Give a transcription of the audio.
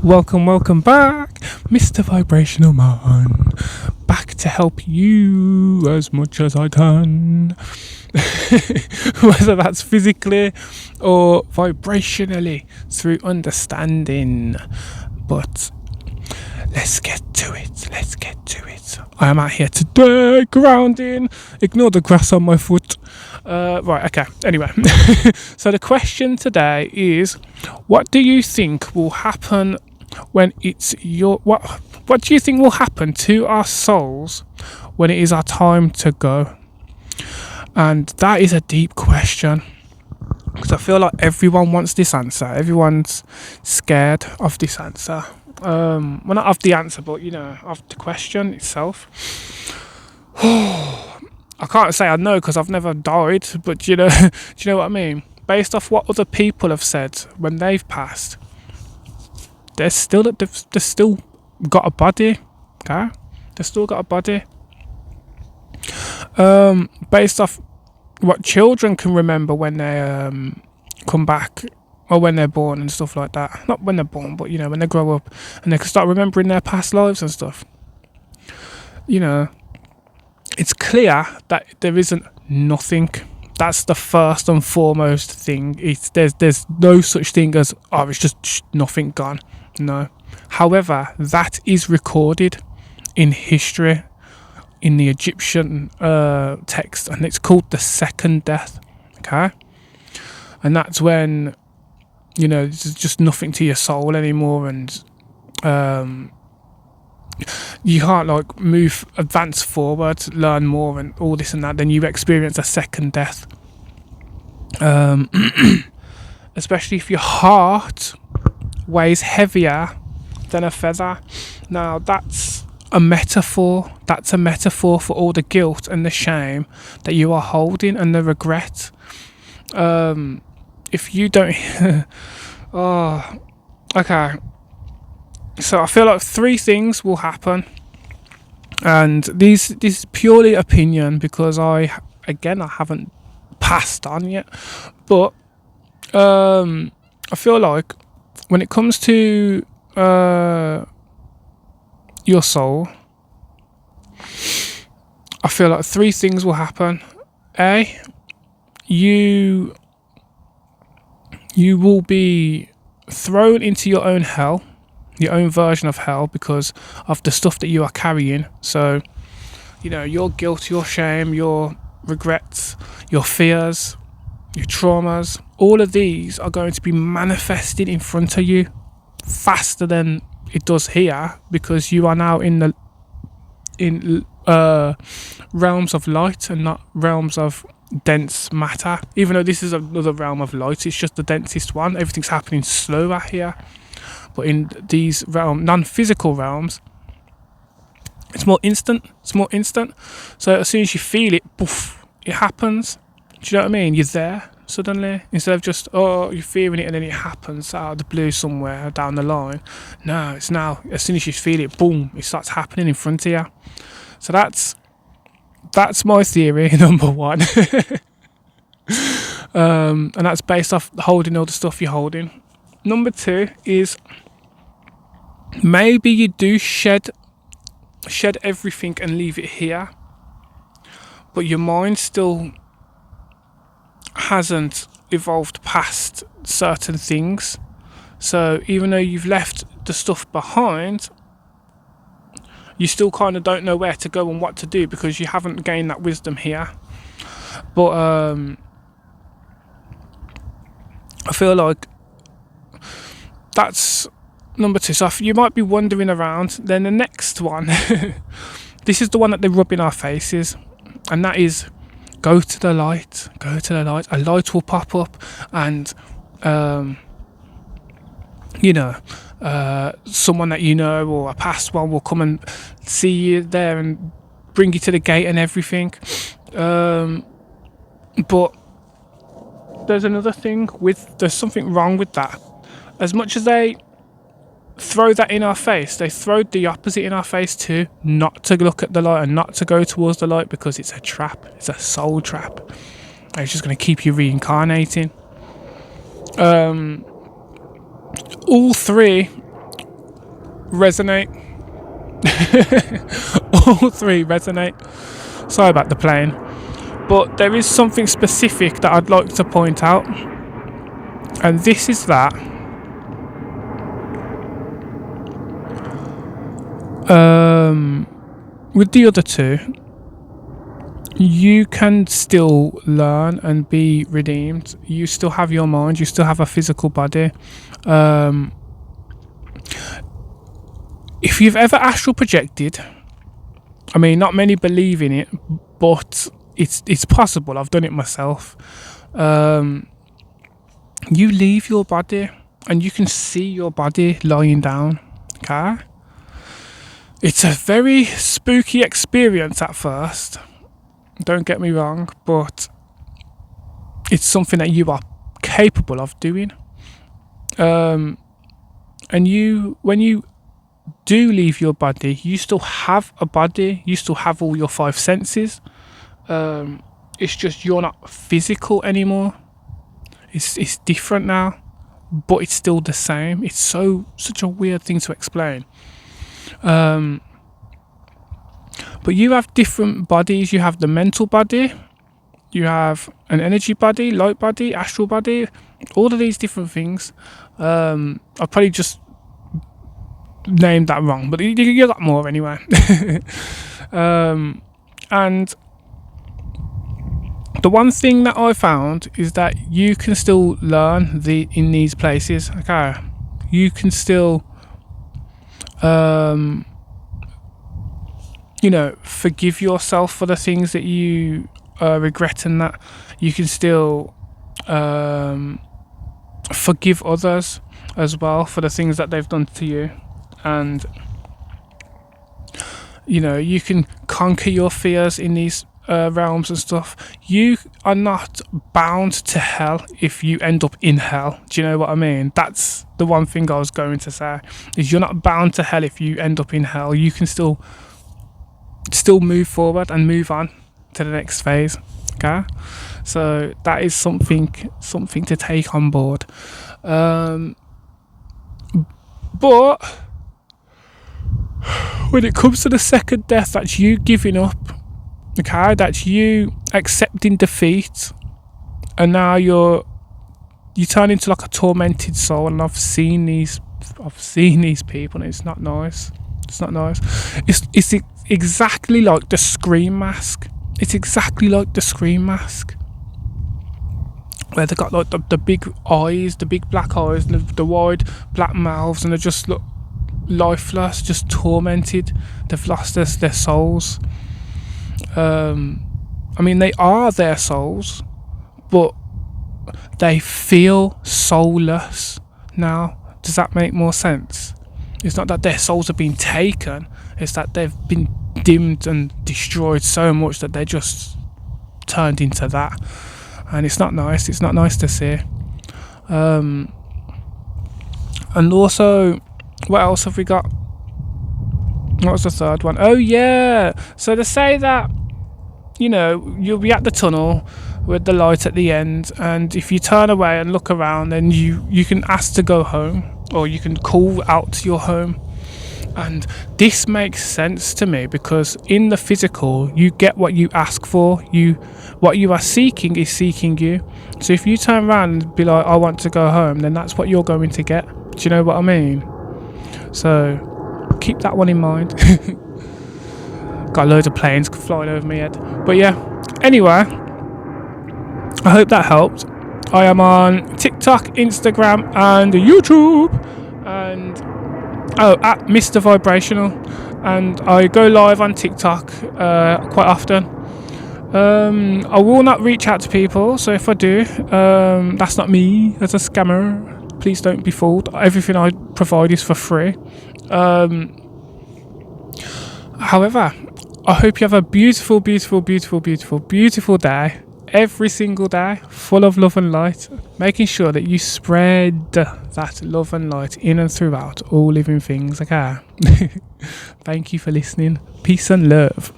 Welcome back, Mr. Vibrational Man. Back to help you as much as I can. Whether that's physically or vibrationally through understanding. But let's get to it. I am out here today, grounding. Ignore the grass on my foot. Right, okay. Anyway, so the question today is, what do you think will happen when it's your what do you think will happen to our souls when it is our time to go? And that is a deep question, because I feel like everyone wants this answer. Everyone's scared of this answer. Well, not of the answer, but of the question itself. I can't say I know because I've never died, but do you know what I mean? Based off what other people have said when they've passed, they've still got a body, okay? They've still got a body. Based off what children can remember when they come back, or when they're born and stuff like that. Not when they're born, but when they grow up and they can start remembering their past lives and stuff. It's clear that there isn't nothing. That's the first and foremost thing. There's no such thing as it's just nothing gone. No. However, that is recorded in history, in the Egyptian text, and it's called the second death. Okay, and that's when there's just nothing to your soul anymore, and you can't advance forward, learn more, and all this and that. Then you experience a second death. Especially if your heart weighs heavier than a feather. Now that's a metaphor. That's a metaphor for all the guilt and the shame that you are holding, and the regret. If you don't okay. So I feel like three things will happen, and this is purely opinion, because I haven't passed on yet, but I feel like when it comes to your soul, I feel like three things will happen. You will be thrown into your own hell, your own version of hell, because of the stuff that you are carrying. So your guilt, your shame, your regrets, your fears, your traumas, all of these are going to be manifested in front of you faster than it does here, because you are now in realms of light and not realms of dense matter. Even though this is another realm of light, it's just the densest one. Everything's happening slower here. But in these non-physical realms, it's more instant. So as soon as you feel it, poof, it happens. Do you know what I mean? You're there suddenly, instead of just you're feeling it and then it happens out of the blue somewhere down the line. No, it's now, as soon as you feel it, boom, it starts happening in front of you. So that's my theory, number one. And that's based off holding all the stuff you're holding. Number two is, maybe you do shed everything and leave it here, but your mind still hasn't evolved past certain things. So even though you've left the stuff behind, you still kind of don't know where to go and what to do, because you haven't gained that wisdom here. But I feel like that's number two. So if you might be wandering around, then the next one, this is the one that they rub in our faces, and that is, go to the light. A light will pop up, and someone that or a past one will come and see you there and bring you to the gate and everything. But there's another thing there's something wrong with that. As much as they throw that in our face, they throw the opposite in our face too, not to look at the light and not to go towards the light, because it's a trap. It's a soul trap. It's just going to keep you reincarnating. All three resonate. All three resonate. Sorry about the plane. But there is something specific that I'd like to point out. And this is that with the other two, you can still learn and be redeemed. You still have your mind, you still have a physical body. If you've ever astral projected, I mean, not many believe in it, but it's possible. I've done it myself. You leave your body and you can see your body lying down. Okay? It's a very spooky experience at first. Don't get me wrong, but it's something that you are capable of doing. And when you do leave your body, you still have a body, you still have all your five senses. It's just you're not physical anymore. It's different now, but it's still the same. It's such a weird thing to explain. But you have different bodies. You have the mental body, you have an energy body, light body, astral body, all of these different things. I probably just named that wrong, but you got more anyway. And the one thing that I found is that you can still learn in these places. Okay, you can still forgive yourself for the things that you regret, and that you can still forgive others as well for the things that they've done to you. And you can conquer your fears in these realms and stuff. You are not bound to hell if you end up in hell. Do you know what I mean? That's the one thing I was going to say, is you're not bound to hell if you end up in hell. You can still move forward and move on to the next phase. Okay, so that is something to take on board. But when it comes to the second death, that's you giving up. Okay, that's you accepting defeat, and now you turn into like a tormented soul. And I've seen these people, and it's not nice. It's not nice. It's exactly like the Scream mask. It's exactly like the Scream mask, where they got like the big eyes, the big black eyes, and the wide black mouths, and they just look lifeless, just tormented. They've lost their souls. I mean, they are their souls, but they feel soulless now. Does that make more sense? It's not that their souls have been taken, it's that they've been dimmed and destroyed so much that they just turned into that. And it's not nice. It's not nice to see. And also, what else have we got? What was the third one? Oh yeah, so they say that you'll be at the tunnel with the light at the end, and if you turn away and look around, then you can ask to go home, or you can call out to your home. And this makes sense to me, because in the physical, you get what you ask for. What you are seeking is seeking you. So if you turn around and be like, I want to go home, then that's what you're going to get. Do you know what I mean? So keep that one in mind. Got loads of planes flying over my head. But yeah, anyway, I hope that helped. I am on TikTok, Instagram, and YouTube, and at Mr. Vibrational, and I go live on TikTok quite often. I will not reach out to people, so if I do, that's not me, that's a scammer. Please don't be fooled. Everything I provide is for free. However, I hope you have a beautiful, beautiful, beautiful, beautiful, beautiful day. Every single day, full of love and light, making sure that you spread that love and light in and throughout all living things. Okay. Thank you for listening. Peace and love.